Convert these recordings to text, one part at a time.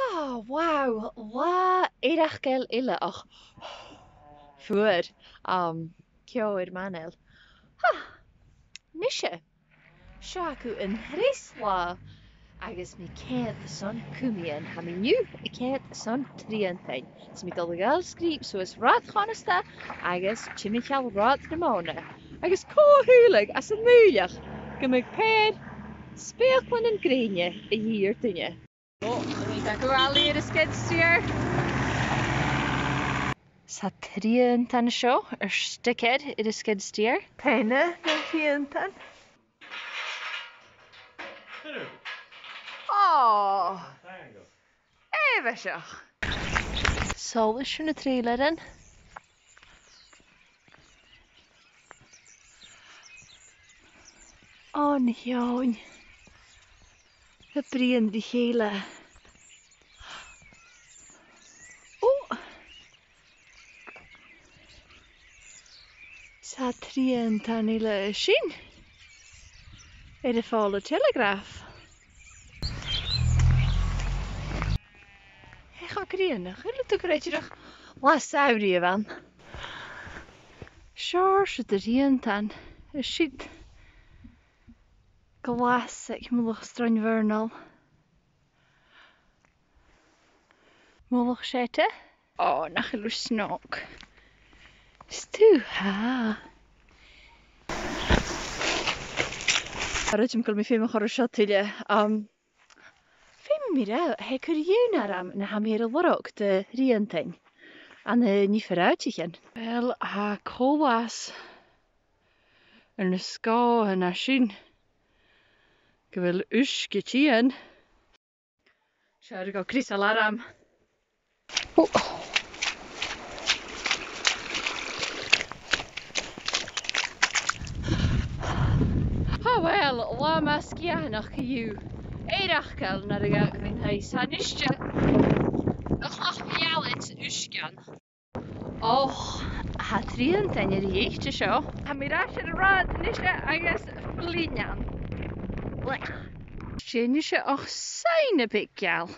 Oh, wow. La eirachgel ille ach. Fuer. Kio manel. Ha, nische. Shaku in Hrisla. Agus mi kent the sun kumien. Ha mi nu, ik kent the sun triantain. It's mi dollegal skriep so is rat ganesta. Agus chimichal rat de mona. Agus kohulig as een muilig. Gymig per. Speelklen en greenje. Hier tinje. Oh, dan gaan we al leren skidsteer. Sa triantain show. Stickhead in de skidsteer. Penne na triantain. Oh, even zo. Zal is je een trailer in? Oh, nee, het brien die gele. Oh, sa triantain ile zien. In de volle telegraaf. Grien, gelukkig krijg je nog wat Saudi van. Sjors het triantain. Shit. Glas, ik moet nog strand vernal. Molig zetten. Oh, nog een snok. Stu, ha. Rydym gwyl mi ffilm ochr o siotile. Ffilm mi ra, he cwriwn aram na ham hier lorog de riantain. An ni vooruitzigen. Wel, ha kolas. En ska en ashin. Gwil usgetien. Sjör go Chris alarm. Oh. Oh wel, la maskianach you. Eirachkel naar de gagrin heis hanistje. Nog wel het uskan. Oh, ha triantain er jeechtje zo. Ha mirasje de raad nisje agus verlinjan. Sjenisje och seine pikjal.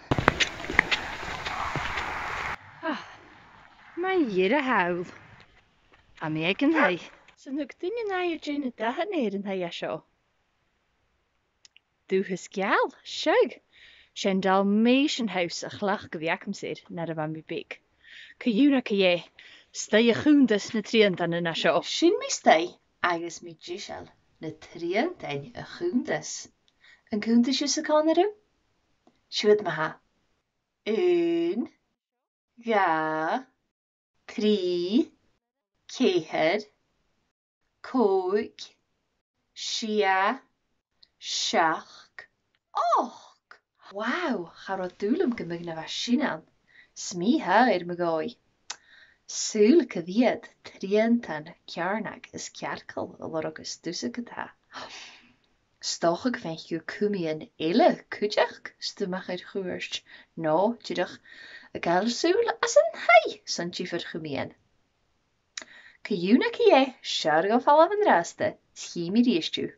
Mijn jere huil. Amerikan hij. Ze nuk dingen naar je jene dagen neren hij zo. Doe geschial, shug. Shen Dalmatian house a glach gewiakum zit naar de wambi big. Kajuna kaje. Sta je groendes na triantain na zo. Shin mi stay. Agus mi jishal. Na triantain a groendes. Een groendes je se kan erin? Schwit me ha. 1, 2, 3, 4, 5, 6, 7, 8. Wauw, ga wat doelum gemig na washinan. Smi ha me gooi. Sulke vied, triantain, kjarnak is kjarkel, lorogus tussen ha. Stochig van je kumien ille kujak, stumach het geurst. No, tjidach, a galsul as een hei, santje voor kumien. Kajuna kie, sharga vallen van raste, schimi riestju.